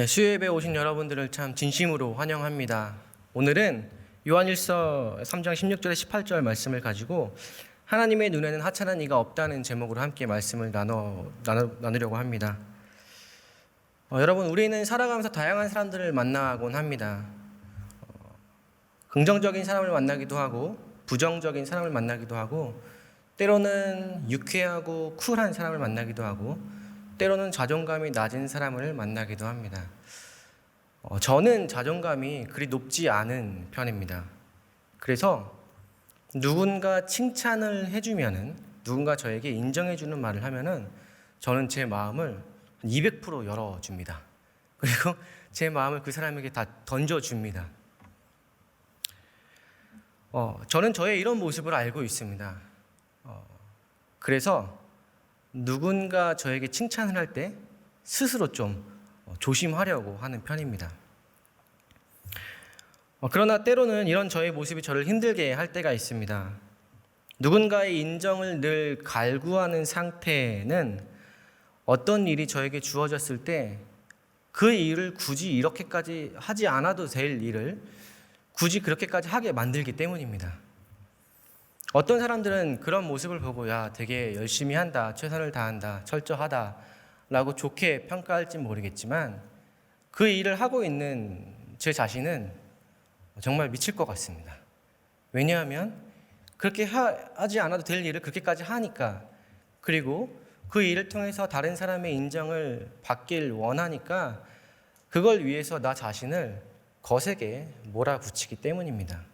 네, 수요예배 오신 여러분들을 참 진심으로 환영합니다. 오늘은 요한일서 3장 16절에 18절 말씀을 가지고 하나님의 눈에는 하찮은 이가 없다는 제목으로 함께 말씀을 나누려고 합니다. 여러분, 우리는 살아가면서 다양한 사람들을 만나곤 합니다. 긍정적인 사람을 만나기도 하고 부정적인 사람을 만나기도 하고 때로는 유쾌하고 쿨한 사람을 만나기도 하고 때로는 자존감이 낮은 사람을 만나기도 합니다. 저는 자존감이 그리 높지 않은 편입니다. 그래서 누군가 칭찬을 해주면은, 누군가 저에게 인정해주는 말을 하면은 저는 제 마음을 200% 열어줍니다. 그리고 제 마음을 그 사람에게 다 던져줍니다. 저는 저의 이런 모습을 알고 있습니다. 그래서 누군가 저에게 칭찬을 할 때 스스로 좀 조심하려고 하는 편입니다. 그러나 때로는 이런 저의 모습이 저를 힘들게 할 때가 있습니다. 누군가의 인정을 늘 갈구하는 상태는 어떤 일이 저에게 주어졌을 때 그 일을 굳이 이렇게까지 하지 않아도 될 일을 굳이 그렇게까지 하게 만들기 때문입니다. 어떤 사람들은 그런 모습을 보고 야, 되게 열심히 한다, 최선을 다한다, 철저하다 라고 좋게 평가할지 모르겠지만 그 일을 하고 있는 제 자신은 정말 미칠 것 같습니다. 왜냐하면 그렇게 하지 않아도 될 일을 그렇게까지 하니까, 그리고 그 일을 통해서 다른 사람의 인정을 받길 원하니까 그걸 위해서 나 자신을 거세게 몰아붙이기 때문입니다.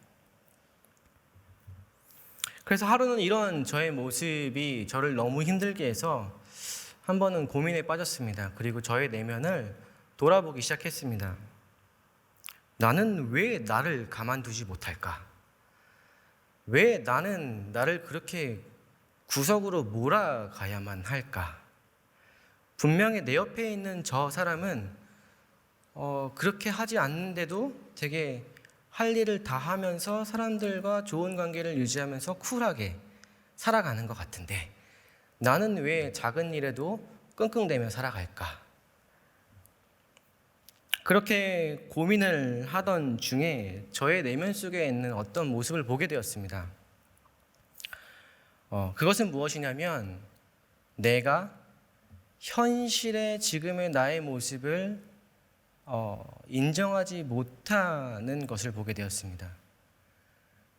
그래서 하루는 이런 저의 모습이 저를 너무 힘들게 해서 한 번은 고민에 빠졌습니다. 그리고 저의 내면을 돌아보기 시작했습니다. 나는 왜 나를 가만두지 못할까? 왜 나는 나를 그렇게 구석으로 몰아가야만 할까? 분명히 내 옆에 있는 저 사람은 그렇게 하지 않는데도 되게 할 일을 다 하면서 사람들과 좋은 관계를 유지하면서 쿨하게 살아가는 것 같은데 나는 왜 작은 일에도 끙끙대며 살아갈까? 그렇게 고민을 하던 중에 저의 내면 속에 있는 어떤 모습을 보게 되었습니다. 그것은 무엇이냐면 내가 현실의 지금의 나의 모습을 인정하지 못하는 것을 보게 되었습니다.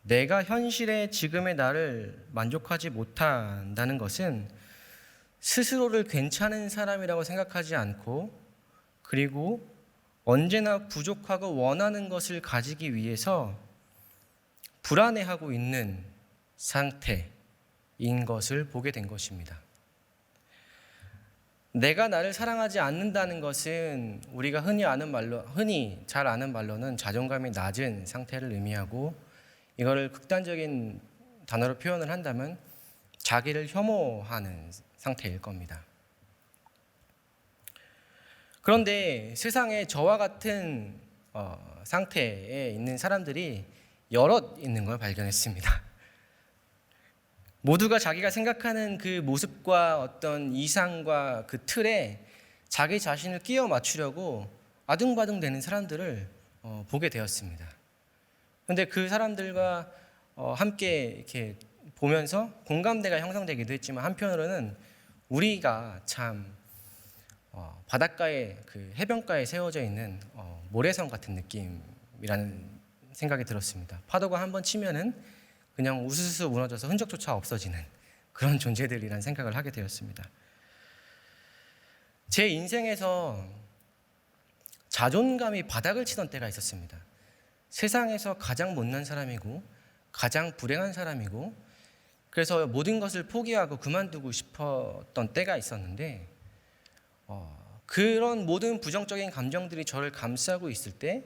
내가 현실의 지금의 나를 만족하지 못한다는 것은 스스로를 괜찮은 사람이라고 생각하지 않고, 그리고 언제나 부족하고 원하는 것을 가지기 위해서 불안해하고 있는 상태인 것을 보게 된 것입니다. 내가 나를 사랑하지 않는다는 것은 우리가 흔히 잘 아는 말로는 자존감이 낮은 상태를 의미하고, 이거를 극단적인 단어로 표현을 한다면 자기를 혐오하는 상태일 겁니다. 그런데 세상에 저와 같은 상태에 있는 사람들이 여럿 있는 걸 발견했습니다. 모두가 자기가 생각하는 그 모습과 어떤 이상과 그 틀에 자기 자신을 끼워 맞추려고 아등바등 되는 사람들을 보게 되었습니다. 그런데 그 사람들과 함께 이렇게 보면서 공감대가 형성되기도 했지만, 한편으로는 우리가 참 바닷가에, 그 해변가에 세워져 있는 모래성 같은 느낌이라는 생각이 들었습니다. 파도가 한번 치면은 그냥 우수수 무너져서 흔적조차 없어지는 그런 존재들이라는 생각을 하게 되었습니다. 제 인생에서 자존감이 바닥을 치던 때가 있었습니다. 세상에서 가장 못난 사람이고 가장 불행한 사람이고, 그래서 모든 것을 포기하고 그만두고 싶었던 때가 있었는데, 그런 모든 부정적인 감정들이 저를 감싸고 있을 때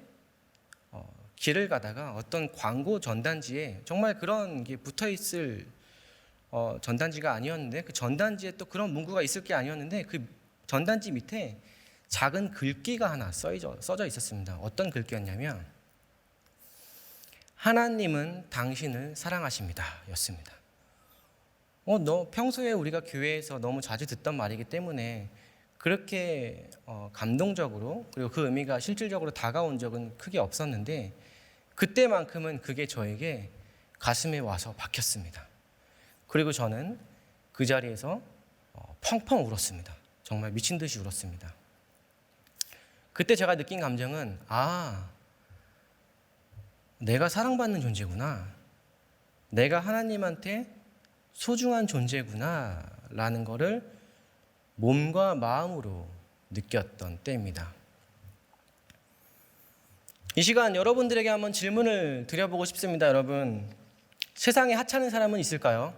길을 가다가 어떤 광고 전단지에, 정말 그런 게 붙어있을 전단지가 아니었는데, 그 전단지에 또 그런 문구가 있을 게 아니었는데, 그 전단지 밑에 작은 글귀가 하나 써져 있었습니다. 어떤 글귀였냐면 하나님은 당신을 사랑하십니다 였습니다. 너 평소에 우리가 교회에서 너무 자주 듣던 말이기 때문에 그렇게 감동적으로 그리고 그 의미가 실질적으로 다가온 적은 크게 없었는데 그때만큼은 그게 저에게 가슴에 와서 박혔습니다. 그리고 저는 그 자리에서 펑펑 울었습니다. 정말 미친 듯이 울었습니다. 그때 제가 느낀 감정은 내가 사랑받는 존재구나. 내가 하나님한테 소중한 존재구나 라는 거를 몸과 마음으로 느꼈던 때입니다. 이 시간 여러분들에게 한번 질문을 드려보고 싶습니다. 여러분, 세상에 하찮은 사람은 있을까요?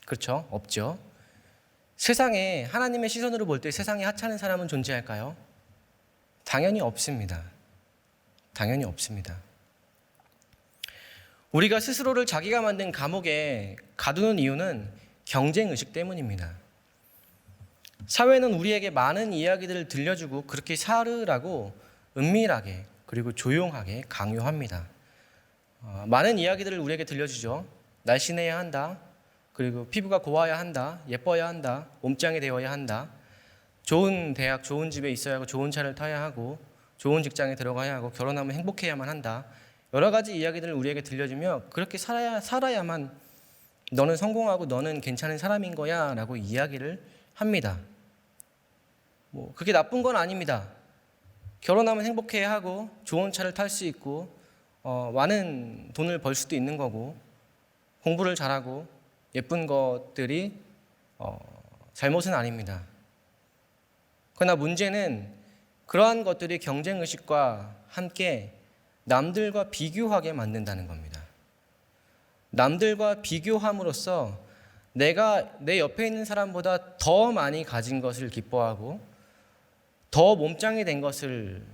그렇죠? 없죠. 세상에 하나님의 시선으로 볼 때 세상에 하찮은 사람은 존재할까요? 당연히 없습니다. 당연히 없습니다. 우리가 스스로를 자기가 만든 감옥에 가두는 이유는 경쟁의식 때문입니다. 사회는 우리에게 많은 이야기들을 들려주고 그렇게 살으라고 은밀하게 그리고 조용하게 강요합니다. 많은 이야기들을 우리에게 들려주죠. 날씬해야 한다. 그리고 피부가 고와야 한다. 예뻐야 한다. 몸짱이 되어야 한다. 좋은 대학, 좋은 집에 있어야 하고 좋은 차를 타야 하고 좋은 직장에 들어가야 하고 결혼하면 행복해야만 한다. 여러 가지 이야기들을 우리에게 들려주며 그렇게 살아야만 너는 성공하고 너는 괜찮은 사람인 거야 라고 이야기를 합니다. 그게 나쁜 건 아닙니다. 결혼하면 행복해야 하고 좋은 차를 탈 수 있고 많은 돈을 벌 수도 있는 거고 공부를 잘하고 예쁜 것들이 잘못은 아닙니다. 그러나 문제는 그러한 것들이 경쟁의식과 함께 남들과 비교하게 만든다는 겁니다. 남들과 비교함으로써 내가 내 옆에 있는 사람보다 더 많이 가진 것을 기뻐하고 더 몸짱이 된 것을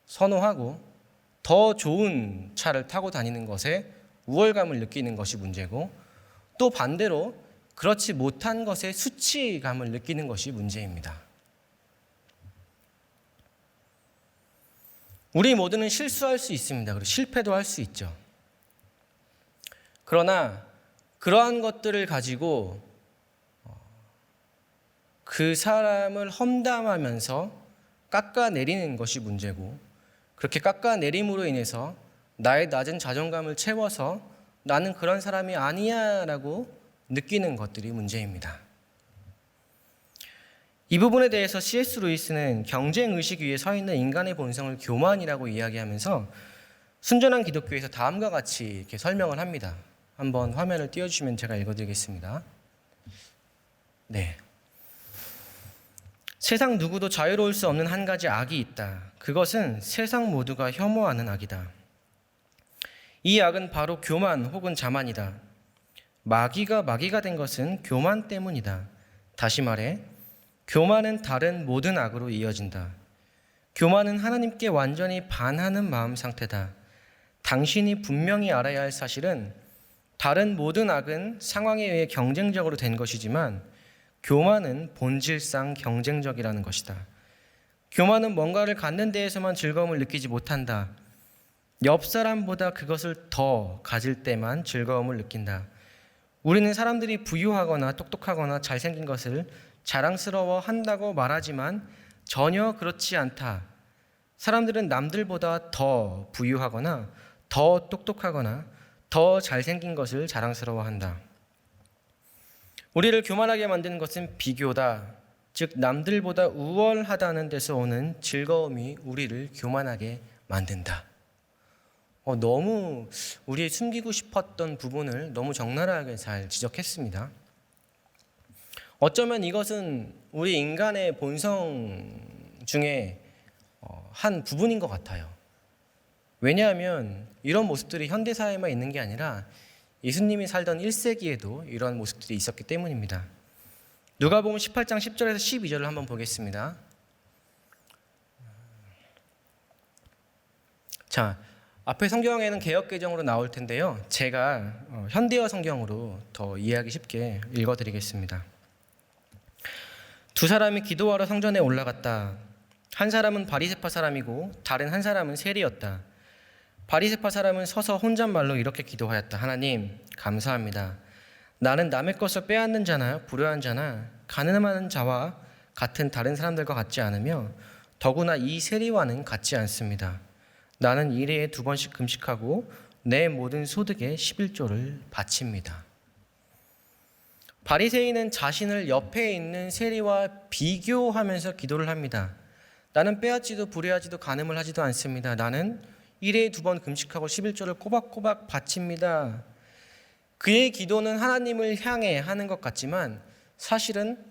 선호하고 더 좋은 차를 타고 다니는 것에 우월감을 느끼는 것이 문제고 또 반대로 그렇지 못한 것에 수치감을 느끼는 것이 문제입니다. 우리 모두는 실수할 수 있습니다. 그리고 실패도 할 수 있죠. 그러나 그러한 것들을 가지고 그 사람을 험담하면서 깎아내리는 것이 문제고 그렇게 깎아내림으로 인해서 나의 낮은 자존감을 채워서 나는 그런 사람이 아니야 라고 느끼는 것들이 문제입니다. 이 부분에 대해서 C.S. 루이스는 경쟁의식 위에 서 있는 인간의 본성을 교만이라고 이야기하면서 순전한 기독교에서 다음과 같이 이렇게 설명을 합니다. 한번 화면을 띄워주시면 제가 읽어드리겠습니다. 네. 세상 누구도 자유로울 수 없는 한 가지 악이 있다. 그것은 세상 모두가 혐오하는 악이다. 이 악은 바로 교만 혹은 자만이다. 마귀가 된 것은 교만 때문이다. 다시 말해, 교만은 다른 모든 악으로 이어진다. 교만은 하나님께 완전히 반하는 마음 상태다. 당신이 분명히 알아야 할 사실은 다른 모든 악은 상황에 의해 경쟁적으로 된 것이지만 교만은 본질상 경쟁적이라는 것이다. 교만은 뭔가를 갖는 데에서만 즐거움을 느끼지 못한다. 옆 사람보다 그것을 더 가질 때만 즐거움을 느낀다. 우리는 사람들이 부유하거나 똑똑하거나 잘생긴 것을 자랑스러워 한다고 말하지만 전혀 그렇지 않다. 사람들은 남들보다 더 부유하거나 더 똑똑하거나 더 잘생긴 것을 자랑스러워한다. 우리를 교만하게 만드는 것은 비교다. 즉 남들보다 우월하다는 데서 오는 즐거움이 우리를 교만하게 만든다. 너무 우리 숨기고 싶었던 부분을 너무 적나라하게 잘 지적했습니다. 어쩌면 이것은 우리 인간의 본성 중에 한 부분인 것 같아요. 왜냐하면 이런 모습들이 현대사회만 있는 게 아니라 예수님이 살던 1세기에도 이런 모습들이 있었기 때문입니다. 누가복음 18장 10절에서 12절을 한번 보겠습니다. 자, 앞에 성경에는 개역개정으로 나올 텐데요. 제가 현대어 성경으로 더 이해하기 쉽게 읽어드리겠습니다. 두 사람이 기도하러 성전에 올라갔다. 한 사람은 바리새파 사람이고 다른 한 사람은 세리였다. 바리새파 사람은 서서 혼잣말로 이렇게 기도하였다. 하나님, 감사합니다. 나는 남의 것을 빼앗는 자나 불효한 자나 가늠하는 자와 같은 다른 사람들과 같지 않으며 더구나 이 세리와는 같지 않습니다. 나는 일해에 2번씩 금식하고 내 모든 소득의 11조를 바칩니다. 바리새인은 자신을 옆에 있는 세리와 비교하면서 기도를 합니다. 나는 빼앗지도 불의하지도 간음을 하지도 않습니다. 나는 일해에 2번 금식하고 11조를 꼬박꼬박 바칩니다. 그의 기도는 하나님을 향해 하는 것 같지만 사실은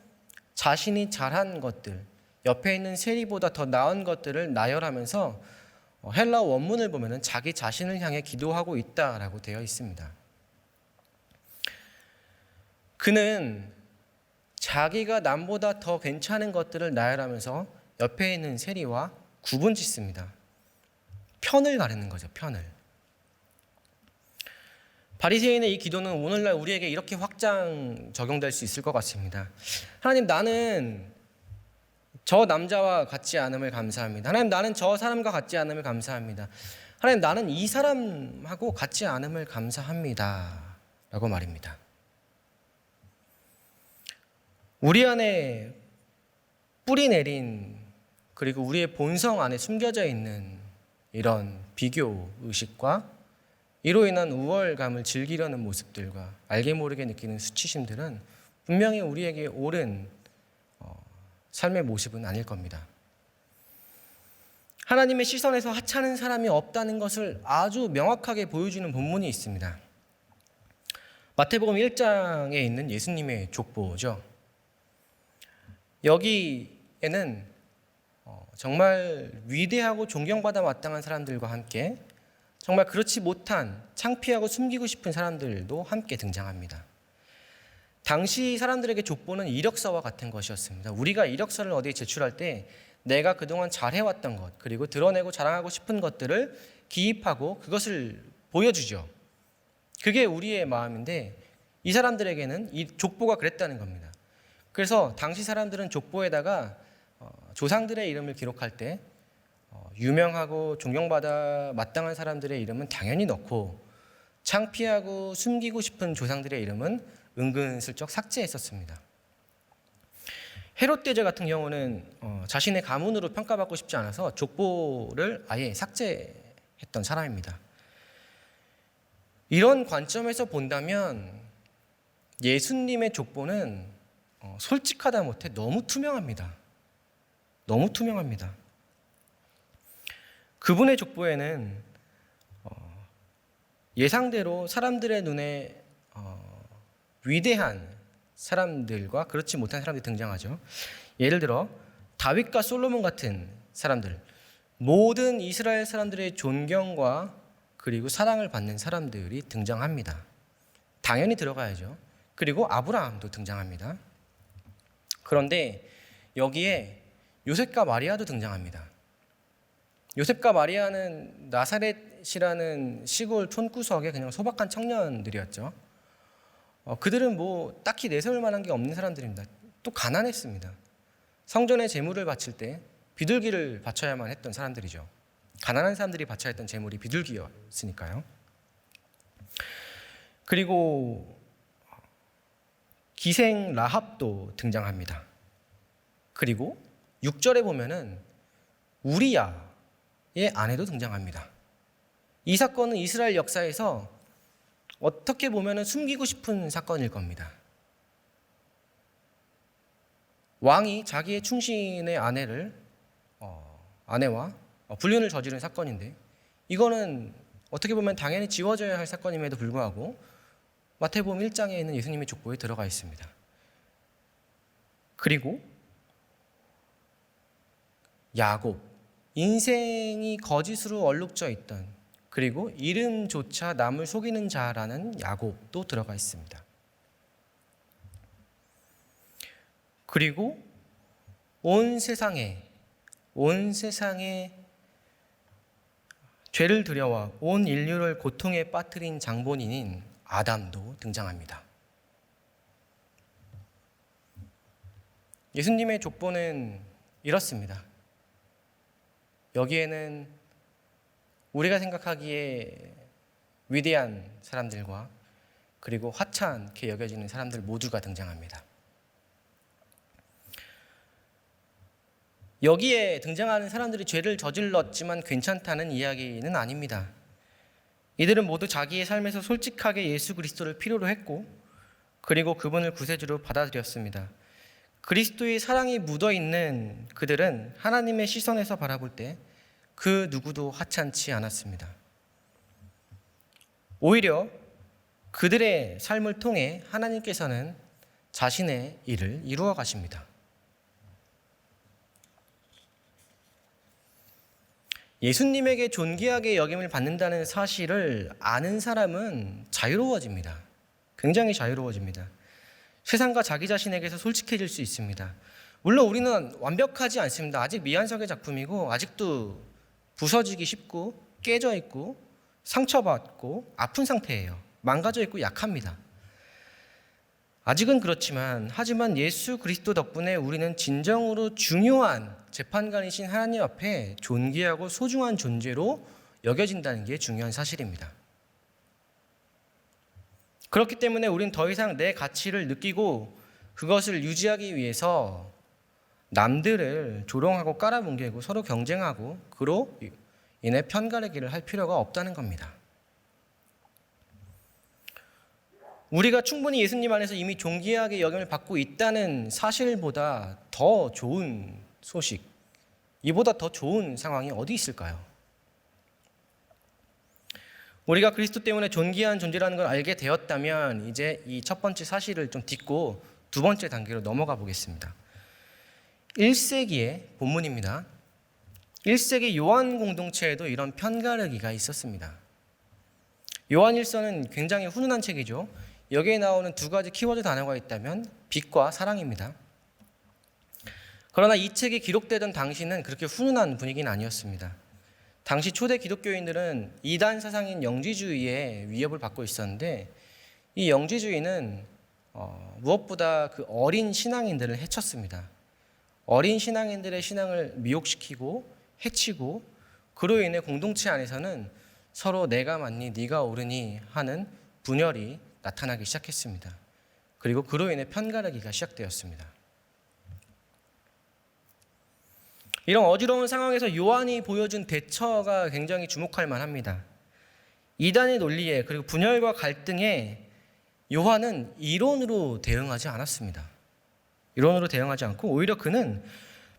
자신이 잘한 것들, 옆에 있는 세리보다 더 나은 것들을 나열하면서 헬라어 원문을 보면 자기 자신을 향해 기도하고 있다라고 되어 있습니다. 그는 자기가 남보다 더 괜찮은 것들을 나열하면서 옆에 있는 세리와 구분짓습니다. 편을 가르는 거죠, 편을. 바리새인의 이 기도는 오늘날 우리에게 이렇게 확장 적용될 수 있을 것 같습니다. 하나님, 나는 저 남자와 같지 않음을 감사합니다. 하나님, 나는 저 사람과 같지 않음을 감사합니다. 하나님, 나는 이 사람하고 같지 않음을 감사합니다. 라고 말입니다. 우리 안에 뿌리 내린, 그리고 우리의 본성 안에 숨겨져 있는 이런 비교 의식과 이로 인한 우월감을 즐기려는 모습들과 알게 모르게 느끼는 수치심들은 분명히 우리에게 옳은 삶의 모습은 아닐 겁니다. 하나님의 시선에서 하찮은 사람이 없다는 것을 아주 명확하게 보여주는 본문이 있습니다. 마태복음 1장에 있는 예수님의 족보죠. 여기에는 정말 위대하고 존경받아 마땅한 사람들과 함께 정말 그렇지 못한 창피하고 숨기고 싶은 사람들도 함께 등장합니다. 당시 사람들에게 족보는 이력서와 같은 것이었습니다. 우리가 이력서를 어디에 제출할 때 내가 그동안 잘해왔던 것, 그리고 드러내고 자랑하고 싶은 것들을 기입하고 그것을 보여주죠. 그게 우리의 마음인데 이 사람들에게는 이 족보가 그랬다는 겁니다. 그래서 당시 사람들은 족보에다가 조상들의 이름을 기록할 때 유명하고 존경받아 마땅한 사람들의 이름은 당연히 넣고 창피하고 숨기고 싶은 조상들의 이름은 은근슬쩍 삭제했었습니다. 헤롯 대제 같은 경우는 자신의 가문으로 평가받고 싶지 않아서 족보를 아예 삭제했던 사람입니다. 이런 관점에서 본다면 예수님의 족보는 솔직하다 못해 너무 투명합니다. 너무 투명합니다. 그분의 족보에는 예상대로 사람들의 눈에 위대한 사람들과 그렇지 못한 사람들이 등장하죠. 예를 들어 다윗과 솔로몬 같은 사람들, 모든 이스라엘 사람들의 존경과 그리고 사랑을 받는 사람들이 등장합니다. 당연히 들어가야죠. 그리고 아브라함도 등장합니다. 그런데 여기에 요셉과 마리아도 등장합니다. 요셉과 마리아는 나사렛이라는 시골 촌구석에 그냥 소박한 청년들이었죠. 그들은 뭐 딱히 내세울 만한 게 없는 사람들입니다. 또 가난했습니다. 성전에 제물을 바칠 때 비둘기를 바쳐야만 했던 사람들이죠. 가난한 사람들이 바쳐야 했던 제물이 비둘기였으니까요. 그리고 기생 라합도 등장합니다. 그리고 6절에 보면은 우리야의 아내도 등장합니다. 이 사건은 이스라엘 역사에서 어떻게 보면은 숨기고 싶은 사건일 겁니다. 왕이 자기의 충신의 아내와 불륜을 저지른 사건인데 이거는 어떻게 보면 당연히 지워져야 할 사건임에도 불구하고 마태복음 1장에 있는 예수님의 족보에 들어가 있습니다. 그리고 야곱, 인생이 거짓으로 얼룩져 있던, 그리고 이름조차 남을 속이는 자라는 야곱도 들어가 있습니다. 그리고 온 세상에 죄를 들여와 온 인류를 고통에 빠뜨린 장본인인 아담도 등장합니다. 예수님의 족보는 이렇습니다. 여기에는 우리가 생각하기에 위대한 사람들과 그리고 하찮게 여겨지는 사람들 모두가 등장합니다. 여기에 등장하는 사람들이 죄를 저질렀지만 괜찮다는 이야기는 아닙니다. 이들은 모두 자기의 삶에서 솔직하게 예수 그리스도를 필요로 했고 그리고 그분을 구세주로 받아들였습니다. 그리스도의 사랑이 묻어있는 그들은 하나님의 시선에서 바라볼 때 그 누구도 하찮지 않았습니다. 오히려 그들의 삶을 통해 하나님께서는 자신의 일을 이루어 가십니다. 예수님에게 존귀하게 여김을 받는다는 사실을 아는 사람은 자유로워집니다. 굉장히 자유로워집니다. 세상과 자기 자신에게서 솔직해질 수 있습니다. 물론 우리는 완벽하지 않습니다. 아직 미완성의 작품이고 아직도 부서지기 쉽고 깨져 있고 상처받고 아픈 상태예요. 망가져 있고 약합니다. 아직은 그렇지만 하지만 예수 그리스도 덕분에 우리는 진정으로 중요한 재판관이신 하나님 앞에 존귀하고 소중한 존재로 여겨진다는 게 중요한 사실입니다. 그렇기 때문에 우리는 더 이상 내 가치를 느끼고 그것을 유지하기 위해서 남들을 조롱하고 깔아뭉개고 서로 경쟁하고 그로 인해 편가르기를 할 필요가 없다는 겁니다. 우리가 충분히 예수님 안에서 이미 존귀하게 여김을 받고 있다는 사실보다 더 좋은 소식, 이보다 더 좋은 상황이 어디 있을까요? 우리가 그리스도 때문에 존귀한 존재라는 걸 알게 되었다면 이제 이 첫 번째 사실을 좀 딛고 두 번째 단계로 넘어가 보겠습니다. 1세기의 본문입니다. 1세기 요한 공동체에도 이런 편가르기가 있었습니다. 요한일서는 굉장히 훈훈한 책이죠. 여기에 나오는 두 가지 키워드 단어가 있다면 빛과 사랑입니다. 그러나 이 책이 기록되던 당시는 그렇게 훈훈한 분위기는 아니었습니다. 당시 초대 기독교인들은 이단 사상인 영지주의에 위협을 받고 있었는데 이 영지주의는 무엇보다 그 어린 신앙인들을 해쳤습니다. 어린 신앙인들의 신앙을 미혹시키고 해치고 그로 인해 공동체 안에서는 서로 내가 맞니 네가 옳으니 하는 분열이 나타나기 시작했습니다. 그리고 그로 인해 편가르기가 시작되었습니다. 이런 어지러운 상황에서 요한이 보여준 대처가 굉장히 주목할 만합니다. 이단의 논리에 그리고 분열과 갈등에 요한은 이론으로 대응하지 않았습니다. 이론으로 대응하지 않고 오히려 그는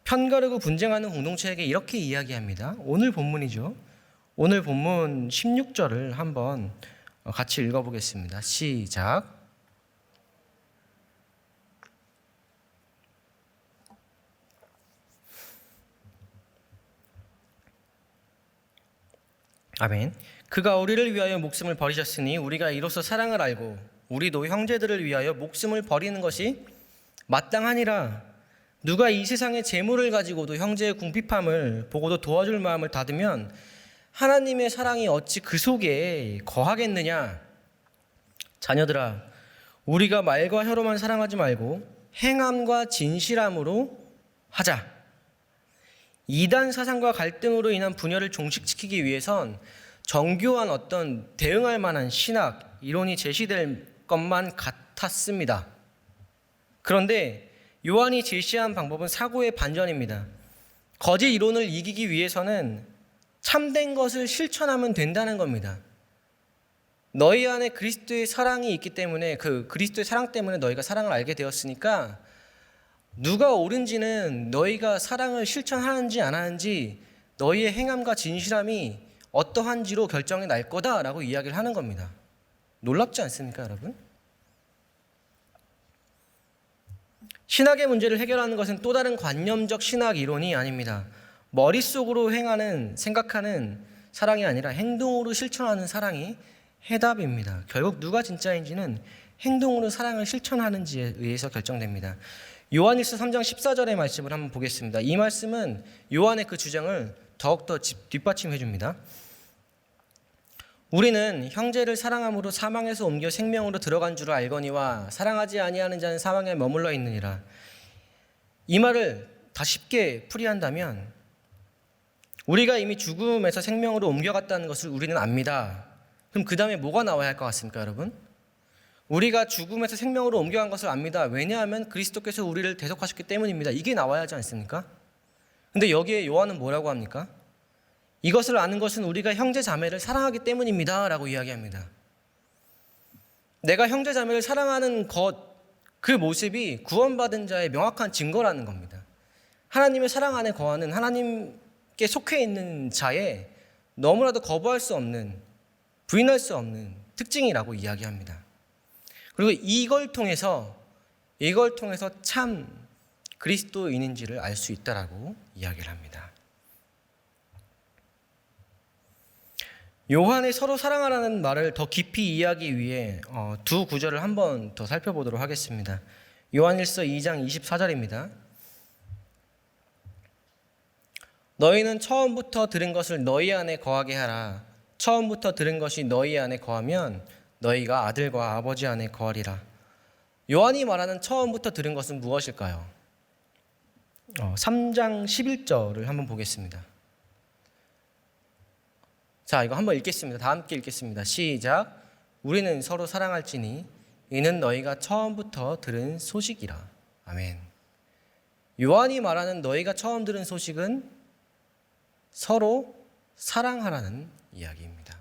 편가르고 분쟁하는 공동체에게 이렇게 이야기합니다. 오늘 본문이죠. 오늘 본문 16절을 한번 같이 읽어보겠습니다. 시작. 아멘. 그가 우리를 위하여 목숨을 버리셨으니 우리가 이로써 사랑을 알고 우리도 형제들을 위하여 목숨을 버리는 것이 마땅하니라. 누가 이 세상의 재물을 가지고도 형제의 궁핍함을 보고도 도와줄 마음을 닫으면 하나님의 사랑이 어찌 그 속에 거하겠느냐. 자녀들아, 우리가 말과 혀로만 사랑하지 말고 행함과 진실함으로 하자. 이단 사상과 갈등으로 인한 분열을 종식시키기 위해선 정교한 어떤 대응할 만한 신학, 이론이 제시될 것만 같았습니다. 그런데 요한이 제시한 방법은 사고의 반전입니다. 거짓 이론을 이기기 위해서는 참된 것을 실천하면 된다는 겁니다. 너희 안에 그리스도의 사랑이 있기 때문에 그 그리스도의 사랑 때문에 너희가 사랑을 알게 되었으니까 누가 옳은지는 너희가 사랑을 실천하는지 안 하는지 너희의 행함과 진실함이 어떠한지로 결정이 날 거다라고 이야기를 하는 겁니다. 놀랍지 않습니까, 여러분? 신학의 문제를 해결하는 것은 또 다른 관념적 신학 이론이 아닙니다. 머릿속으로 행하는, 생각하는 사랑이 아니라 행동으로 실천하는 사랑이 해답입니다. 결국 누가 진짜인지는 행동으로 사랑을 실천하는지에 의해서 결정됩니다. 요한일서 3장 14절의 말씀을 한번 보겠습니다. 이 말씀은 요한의 그 주장을 더욱더 뒷받침해 줍니다. 우리는 형제를 사랑함으로 사망에서 옮겨 생명으로 들어간 줄을 알거니와 사랑하지 아니하는 자는 사망에 머물러 있느니라. 이 말을 다 쉽게 풀이한다면 우리가 이미 죽음에서 생명으로 옮겨갔다는 것을 우리는 압니다. 그럼 그 다음에 뭐가 나와야 할 것 같습니까, 여러분? 우리가 죽음에서 생명으로 옮겨간 것을 압니다. 왜냐하면 그리스도께서 우리를 대속하셨기 때문입니다. 이게 나와야 하지 않습니까? 근데 여기에 요한은 뭐라고 합니까? 이것을 아는 것은 우리가 형제 자매를 사랑하기 때문입니다 라고 이야기합니다. 내가 형제 자매를 사랑하는 그 모습이 구원받은 자의 명확한 증거라는 겁니다. 하나님의 사랑 안에 거하는, 하나님께 속해 있는 자의 너무나도 거부할 수 없는, 부인할 수 없는 특징이라고 이야기합니다. 그리고 이걸 통해서 참 그리스도인인지를 알 수 있다라고 이야기를 합니다. 요한의 서로 사랑하라는 말을 더 깊이 이해하기 위해 두 구절을 한 번 더 살펴보도록 하겠습니다. 요한일서 2장 24절입니다. 너희는 처음부터 들은 것을 너희 안에 거하게 하라. 처음부터 들은 것이 너희 안에 거하면 너희가 아들과 아버지 안에 거하리라. 요한이 말하는 처음부터 들은 것은 무엇일까요? 3장 11절을 한번 보겠습니다. 자, 이거 한번 읽겠습니다. 다 함께 읽겠습니다. 시작. 우리는 서로 사랑할지니 이는 너희가 처음부터 들은 소식이라. 아멘. 요한이 말하는 너희가 처음 들은 소식은 서로 사랑하라는 이야기입니다.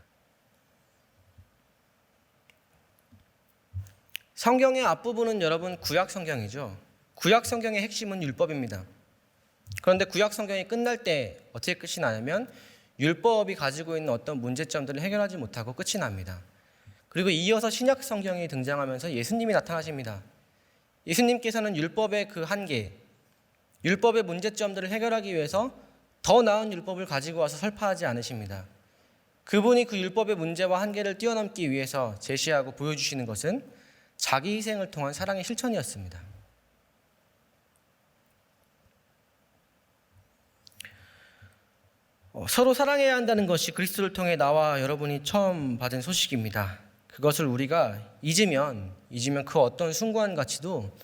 성경의 앞부분은 여러분 구약 성경이죠. 구약 성경의 핵심은 율법입니다. 그런데 구약 성경이 끝날 때 어떻게 끝이 나냐면 율법이 가지고 있는 어떤 문제점들을 해결하지 못하고 끝이 납니다. 그리고 이어서 신약 성경이 등장하면서 예수님이 나타나십니다. 예수님께서는 율법의 그 한계, 율법의 문제점들을 해결하기 위해서 더 나은 율법을 가지고 와서 설파하지 않으십니다. 그분이 그 율법의 문제와 한계를 뛰어넘기 위해서 제시하고 보여주시는 것은 자기 희생을 통한 사랑의 실천이었습니다. 서로 사랑해야 한다는 것이 그리스도를 통해 나와 여러분이 처음 받은 소식입니다. 그것을 우리가 잊으면 그 어떤 숭고한 가치도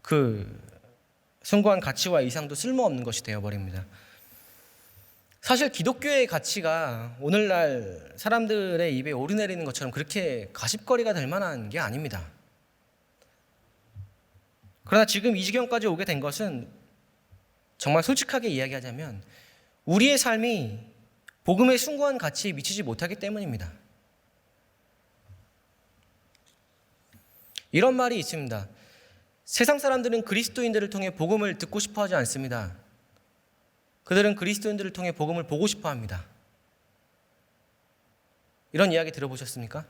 그 숭고한 가치와 이상도 쓸모없는 것이 되어버립니다. 사실 기독교의 가치가 오늘날 사람들의 입에 오르내리는 것처럼 그렇게 가십거리가 될 만한 게 아닙니다. 그러나 지금 이 지경까지 오게 된 것은 정말 솔직하게 이야기하자면 우리의 삶이 복음의 숭고한 가치에 미치지 못하기 때문입니다. 이런 말이 있습니다. 세상 사람들은 그리스도인들을 통해 복음을 듣고 싶어 하지 않습니다. 그들은 그리스도인들을 통해 복음을 보고 싶어 합니다. 이런 이야기 들어보셨습니까?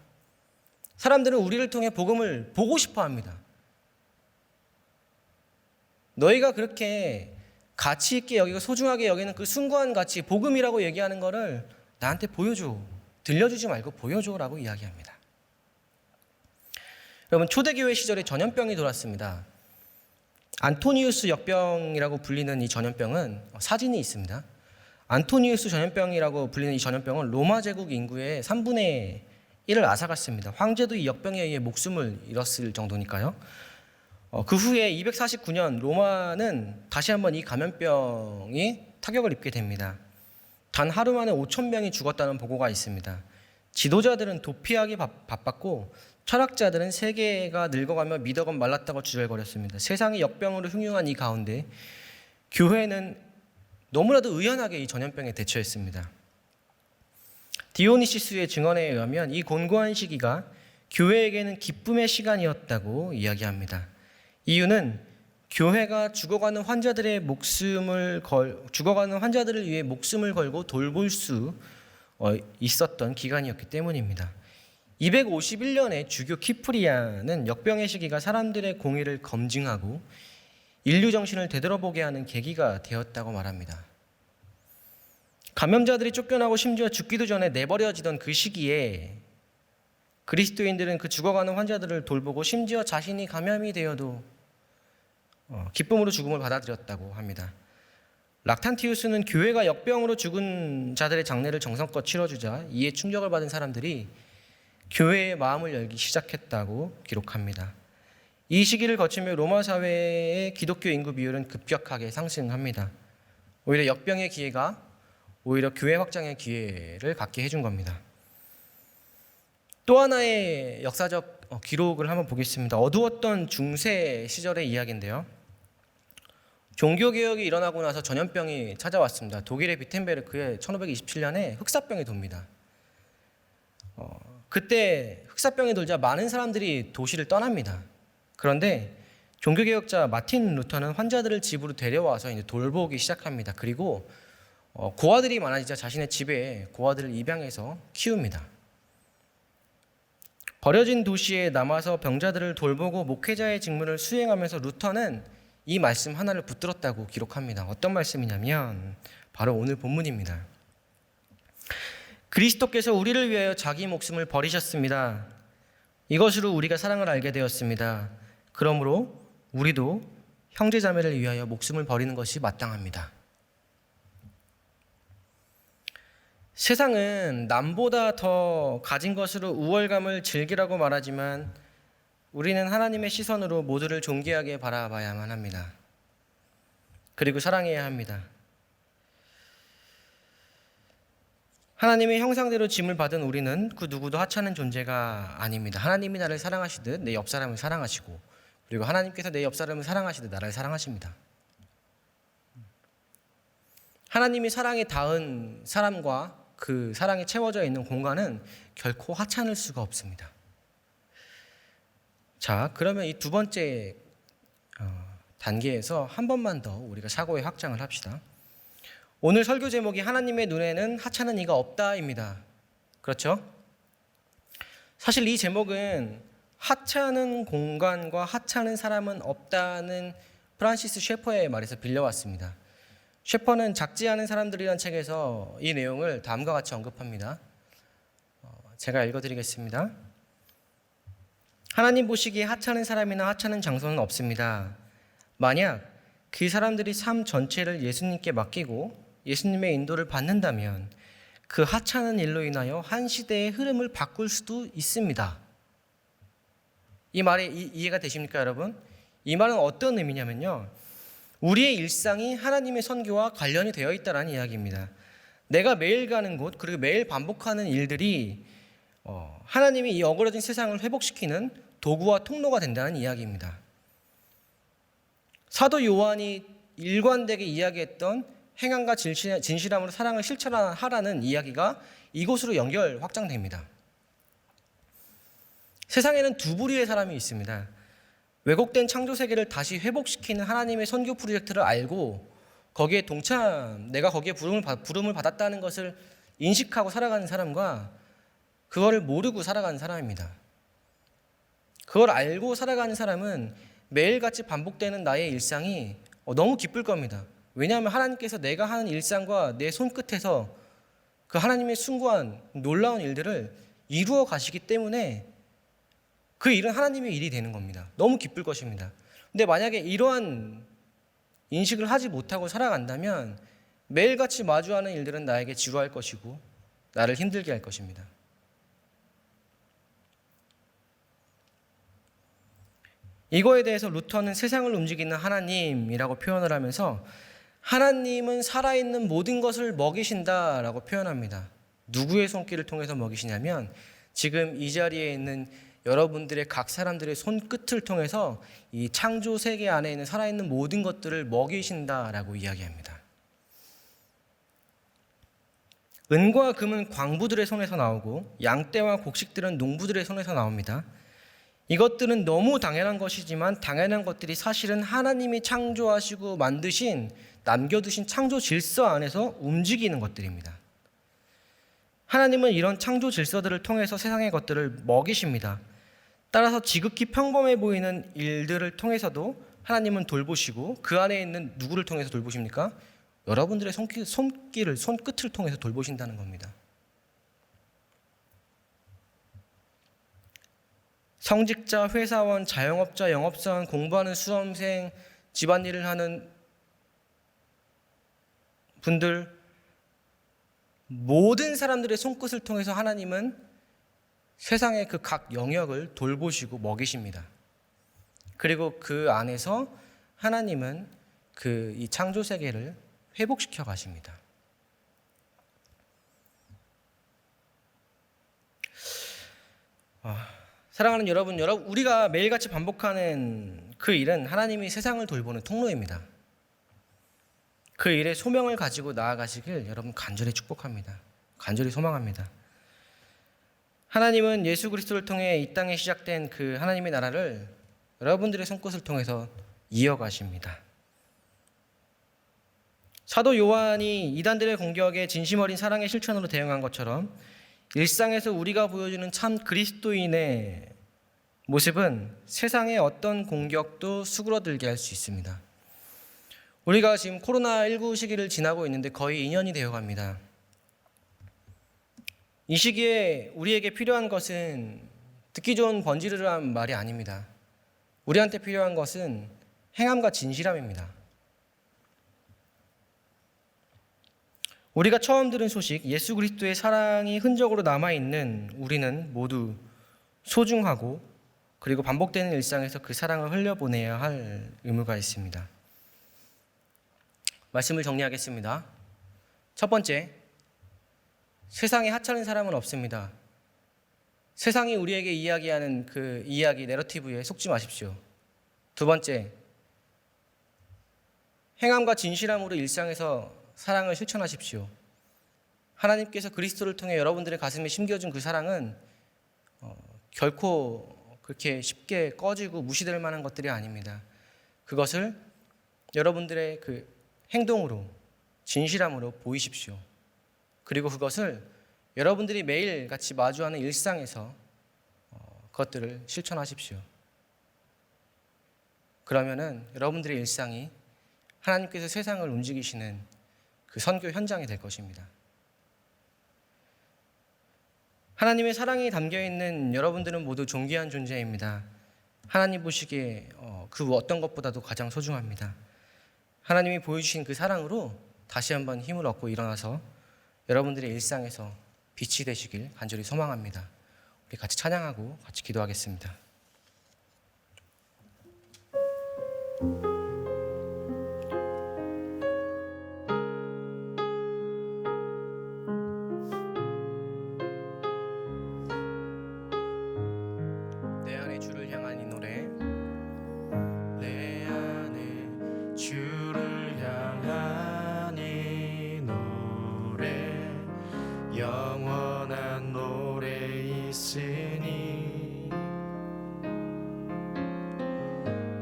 사람들은 우리를 통해 복음을 보고 싶어 합니다. 너희가 그렇게 가치 있게 여기고 소중하게 여기는 그 숭고한 가치, 복음이라고 얘기하는 거를 나한테 보여줘. 들려주지 말고 보여줘라고 이야기합니다. 여러분, 초대교회 시절에 전염병이 돌았습니다. 안토니우스 역병이라고 불리는 이 전염병은 사진이 있습니다. 안토니우스 전염병이라고 불리는 이 전염병은 로마 제국 인구의 3분의 1을 앗아갔습니다. 황제도 이 역병에 의해 목숨을 잃었을 정도니까요. 그 후에 249년 로마는 다시 한번 이 감염병이 타격을 입게 됩니다. 단 하루 만에 5,000명이 죽었다는 보고가 있습니다. 지도자들은 도피하기 바빴고 철학자들은 세계가 늙어가며 미덕은 말랐다고 주절거렸습니다. 세상이 역병으로 흉흉한 이 가운데 교회는 너무나도 의연하게 이 전염병에 대처했습니다. 디오니시스의 증언에 의하면 이 곤고한 시기가 교회에게는 기쁨의 시간이었다고 이야기합니다. 이유는 교회가 죽어가는 환자들을 위해 목숨을 걸고 돌볼 수 있었던 기간이었기 때문입니다. 251년에 주교 키프리아는 역병의 시기가 사람들의 공의를 검증하고 인류 정신을 되돌아보게 하는 계기가 되었다고 말합니다. 감염자들이 쫓겨나고 심지어 죽기도 전에 내버려지던 그 시기에 그리스도인들은 그 죽어가는 환자들을 돌보고 심지어 자신이 감염이 되어도 기쁨으로 죽음을 받아들였다고 합니다. 락탄티우스는 교회가 역병으로 죽은 자들의 장례를 정성껏 치러주자 이에 충격을 받은 사람들이 교회의 마음을 열기 시작했다고 기록합니다. 이 시기를 거치며 로마 사회의 기독교 인구 비율은 급격하게 상승합니다. 오히려 역병의 기회가 오히려 교회 확장의 기회를 갖게 해준 겁니다. 또 하나의 역사적 기록을 한번 보겠습니다. 어두웠던 중세 시절의 이야기인데요. 종교개혁이 일어나고 나서 전염병이 찾아왔습니다. 독일의 비텐베르크에 1527년에 흑사병이 돕니다. 그때 흑사병이 돌자 많은 사람들이 도시를 떠납니다. 그런데 종교개혁자 마틴 루터는 환자들을 집으로 데려와서 이제 돌보기 시작합니다. 그리고 고아들이 많아지자 자신의 집에 고아들을 입양해서 키웁니다. 버려진 도시에 남아서 병자들을 돌보고 목회자의 직무를 수행하면서 루터는 이 말씀 하나를 붙들었다고 기록합니다. 어떤 말씀이냐면 바로 오늘 본문입니다. 그리스도께서 우리를 위하여 자기 목숨을 버리셨습니다. 이것으로 우리가 사랑을 알게 되었습니다. 그러므로 우리도 형제자매를 위하여 목숨을 버리는 것이 마땅합니다. 세상은 남보다 더 가진 것으로 우월감을 즐기라고 말하지만 우리는 하나님의 시선으로 모두를 존귀하게 바라봐야만 합니다. 그리고 사랑해야 합니다. 하나님의 형상대로 짐을 받은 우리는 그 누구도 하찮은 존재가 아닙니다. 하나님이 나를 사랑하시듯 내 옆사람을 사랑하시고, 그리고 하나님께서 내 옆사람을 사랑하시듯 나를 사랑하십니다. 하나님이 사랑에 닿은 사람과 그 사랑에 채워져 있는 공간은 결코 하찮을 수가 없습니다. 자, 그러면 이 두 번째 단계에서 한 번만 더 우리가 사고의 확장을 합시다. 오늘 설교 제목이 하나님의 눈에는 하찮은 이가 없다입니다. 그렇죠? 사실 이 제목은 하찮은 공간과 하찮은 사람은 없다는 프란시스 셰퍼의 말에서 빌려왔습니다. 셰퍼는 작지 않은 사람들이라는 책에서 이 내용을 다음과 같이 언급합니다. 제가 읽어드리겠습니다. 하나님 보시기에 하찮은 사람이나 하찮은 장소는 없습니다. 만약 그 사람들이 삶 전체를 예수님께 맡기고 예수님의 인도를 받는다면 그 하찮은 일로 인하여 한 시대의 흐름을 바꿀 수도 있습니다. 이 말이 이해가 되십니까, 여러분? 이 말은 어떤 의미냐면요, 우리의 일상이 하나님의 선교와 관련이 되어 있다는 이야기입니다. 내가 매일 가는 곳, 그리고 매일 반복하는 일들이 하나님이 이 어그러진 세상을 회복시키는 도구와 통로가 된다는 이야기입니다. 사도 요한이 일관되게 이야기했던 행함과 진실함으로 사랑을 실천하라는 이야기가 이곳으로 연결 확장됩니다. 세상에는 두 부류의 사람이 있습니다. 왜곡된 창조 세계를 다시 회복시키는 하나님의 선교 프로젝트를 알고 거기에 내가 거기에 부름을 받았다는 것을 인식하고 살아가는 사람과 그거를 모르고 살아가는 사람입니다. 그걸 알고 살아가는 사람은 매일같이 반복되는 나의 일상이 너무 기쁠 겁니다. 왜냐하면 하나님께서 내가 하는 일상과 내 손끝에서 그 하나님의 숭고한 놀라운 일들을 이루어 가시기 때문에 그 일은 하나님의 일이 되는 겁니다. 너무 기쁠 것입니다. 근데 만약에 이러한 인식을 하지 못하고 살아간다면 매일같이 마주하는 일들은 나에게 지루할 것이고 나를 힘들게 할 것입니다. 이거에 대해서 루터는 세상을 움직이는 하나님이라고 표현을 하면서 하나님은 살아있는 모든 것을 먹이신다라고 표현합니다. 누구의 손길을 통해서 먹이시냐면 지금 이 자리에 있는 여러분들의 각 사람들의 손끝을 통해서 이 창조 세계 안에 있는 살아있는 모든 것들을 먹이신다라고 이야기합니다. 은과 금은 광부들의 손에서 나오고 양떼와 곡식들은 농부들의 손에서 나옵니다. 이것들은 너무 당연한 것이지만 당연한 것들이 사실은 하나님이 창조하시고 만드신 남겨두신 창조 질서 안에서 움직이는 것들입니다. 하나님은 이런 창조 질서들을 통해서 세상의 것들을 먹이십니다. 따라서 지극히 평범해 보이는 일들을 통해서도 하나님은 돌보시고 그 안에 있는 누구를 통해서 돌보십니까? 여러분들의 손끝을 통해서 돌보신다는 겁니다. 성직자, 회사원, 자영업자, 영업사원, 공부하는 수험생, 집안일을 하는 분들, 모든 사람들의 손끝을 통해서 하나님은 세상의 그 각 영역을 돌보시고 먹이십니다. 그리고 그 안에서 하나님은 이 창조 세계를 회복시켜 가십니다. 사랑하는 여러분, 우리가 매일같이 반복하는 그 일은 하나님이 세상을 돌보는 통로입니다. 그 일에 소명을 가지고 나아가시길 여러분 간절히 축복합니다. 간절히 소망합니다. 하나님은 예수 그리스도를 통해 이 땅에 시작된 그 하나님의 나라를 여러분들의 손끝을 통해서 이어가십니다. 사도 요한이 이단들의 공격에 진심 어린 사랑의 실천으로 대응한 것처럼 일상에서 우리가 보여주는 참 그리스도인의 모습은 세상의 어떤 공격도 수그러들게 할 수 있습니다. 우리가 지금 코로나19 시기를 지나고 있는데 거의 2년이 되어갑니다. 이 시기에 우리에게 필요한 것은 듣기 좋은 번지르르한 말이 아닙니다. 우리한테 필요한 것은 행함과 진실함입니다. 우리가 처음 들은 소식, 예수 그리스도의 사랑이 흔적으로 남아있는 우리는 모두 소중하고 그리고 반복되는 일상에서 그 사랑을 흘려보내야 할 의무가 있습니다. 말씀을 정리하겠습니다. 첫 번째, 세상에 하찮은 사람은 없습니다. 세상이 우리에게 이야기하는 그 이야기, 내러티브에 속지 마십시오. 두 번째, 행함과 진실함으로 일상에서 사랑을 실천하십시오. 하나님께서 그리스도를 통해 여러분들의 가슴에 심겨준 그 사랑은 결코 그렇게 쉽게 꺼지고 무시될 만한 것들이 아닙니다. 그것을 여러분들의 그 행동으로, 진실함으로 보이십시오. 그리고 그것을 여러분들이 매일 같이 마주하는 일상에서 그것들을 실천하십시오. 그러면은 여러분들의 일상이 하나님께서 세상을 움직이시는 그 선교 현장이 될 것입니다. 하나님의 사랑이 담겨있는 여러분들은 모두 존귀한 존재입니다. 하나님 보시기에 그 어떤 것보다도 가장 소중합니다. 하나님이 보여주신 그 사랑으로 다시 한번 힘을 얻고 일어나서 여러분들의 일상에서 빛이 되시길 간절히 소망합니다. 우리 같이 찬양하고 같이 기도하겠습니다. 내 안에 주를 향한 이 노래, 내 안에 주를 향한 이 노래, 영원한 노래 있으니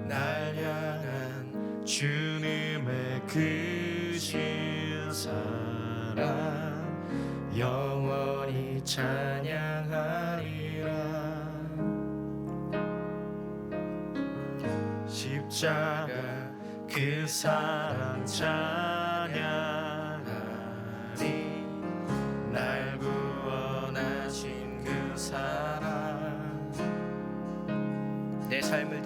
날 향한 주님의 크신 사랑 영원히 찬양하리라. 십자가 그 사랑 찬양하리. 날 구원하신 그 사랑, 내 삶을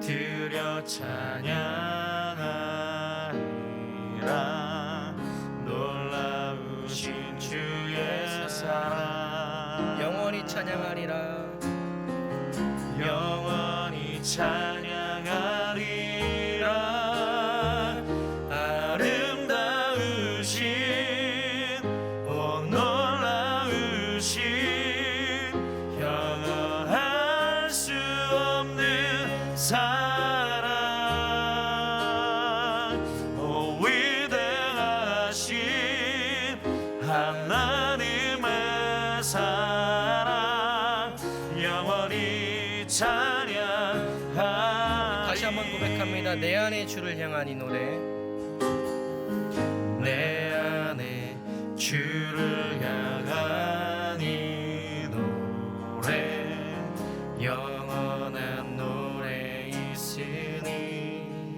드려 찬양하리라. 놀라우신 주의 사랑 영원히 찬양하리라. 영원히 찬양하리라. 아름다우신 오 놀라우신 형언할 수 없는 사랑, 오 위대하신 하나님의 사랑 영원히 찬양하리. 다시 한번 고백합니다. 내 안에 주를 향한 이 노래, 내 안에 주를 향한 이 노래, 영원한 노래 있으니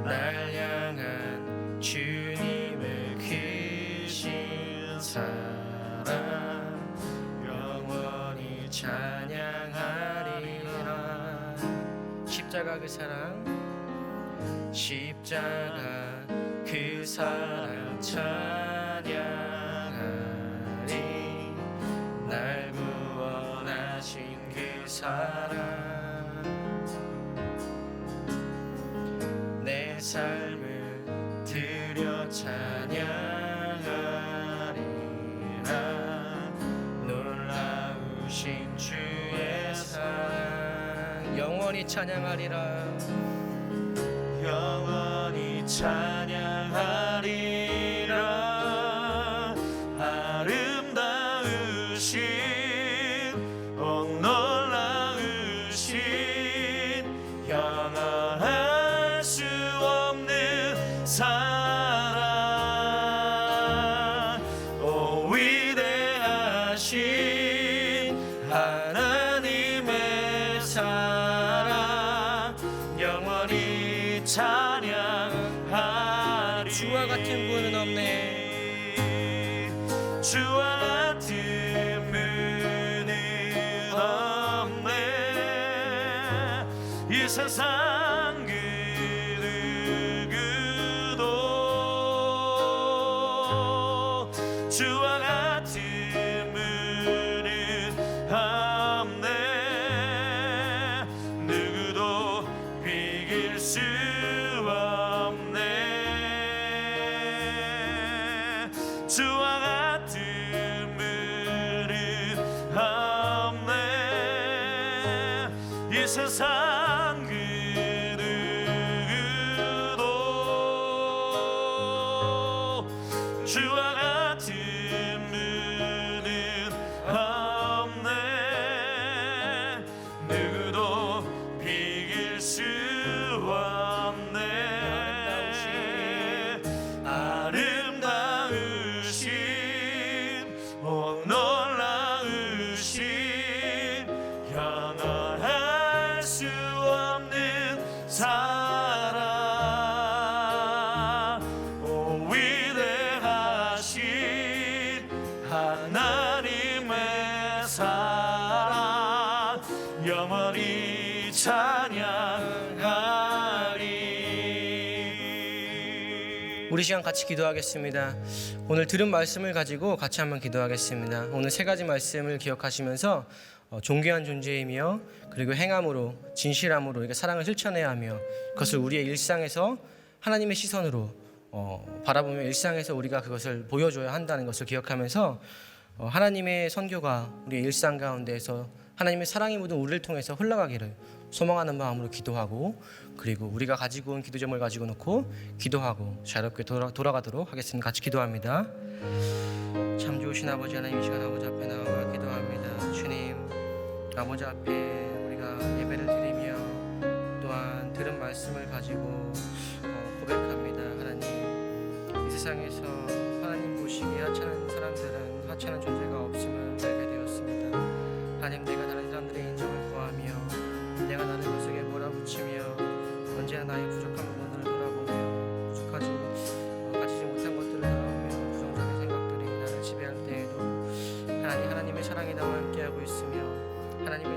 날 향한 주님의 크신 사랑 영원히 찬양하리라. 십자가 그 사랑, 십자가 그 사랑 찬양하리. 날 구원하신 그 사랑 내 삶을 드려 찬양하리라. 놀라우신 주의 사랑 영원히 영원히 찬양하리라. 영원히 찬양하리라. 아름다우신 놀라우신 영원할 수 없는 사랑. 오 위대하신 하나님의 사랑 영원히 찬양하리. 주와 같은 분은 없네. 주와 같은 분은 없네. 이 세상 그 누구도 주와 같은 분은 없네. 누구도 비길 수 없네. 주와 같은 분은 없네. 이 세상 그 누구도 주와 같은 분은 없네. 누구도 비길 수 없네. 아름다우신 놀라우신 영원할 수 없는 사랑. 오 위대하신 하나님의 사랑 영원히 찬양하리. 우리 시간 같이 기도하겠습니다. 오늘 들은 말씀을 가지고 같이 한번 기도하겠습니다. 오늘 세 가지 말씀을 기억하시면서 존귀한 존재이며 그리고 행함으로 진실함으로 우리가 사랑을 실천해야 하며 그것을 우리의 일상에서 하나님의 시선으로 바라보며 일상에서 우리가 그것을 보여줘야 한다는 것을 기억하면서 하나님의 선교가 우리의 일상 가운데에서 하나님의 사랑이 묻은 우리를 통해서 흘러가기를 소망하는 마음으로 기도하고 그리고 우리가 가지고 온 기도점을 가지고 놓고 기도하고 자유롭게 돌아가도록 하겠습니다. 같이 기도합니다. 참 좋으신 아버지 하나님, 이 시간 아버지 앞에 나와 기도합니다. 주님, 아버지 앞에 우리가 예배를 드리며 또한 들은 말씀을 가지고 고백합니다. 하나님, 이 세상에서 하나님 보시기에 하찮은 사람들은 하찮은 존재가 없음을 알게 되었습니다. 하나님, 내가 다른 사람들의 인정을 구하며 내가 나를 구석에 몰아붙이며 언제나 나의 부족한 부분들을 돌아보며 가지지 못한 것들을 돌아보며 부정적인 생각들이 나를 지배할 때에도 하나님의 사랑이 나와 함께하고 있으며 하나님의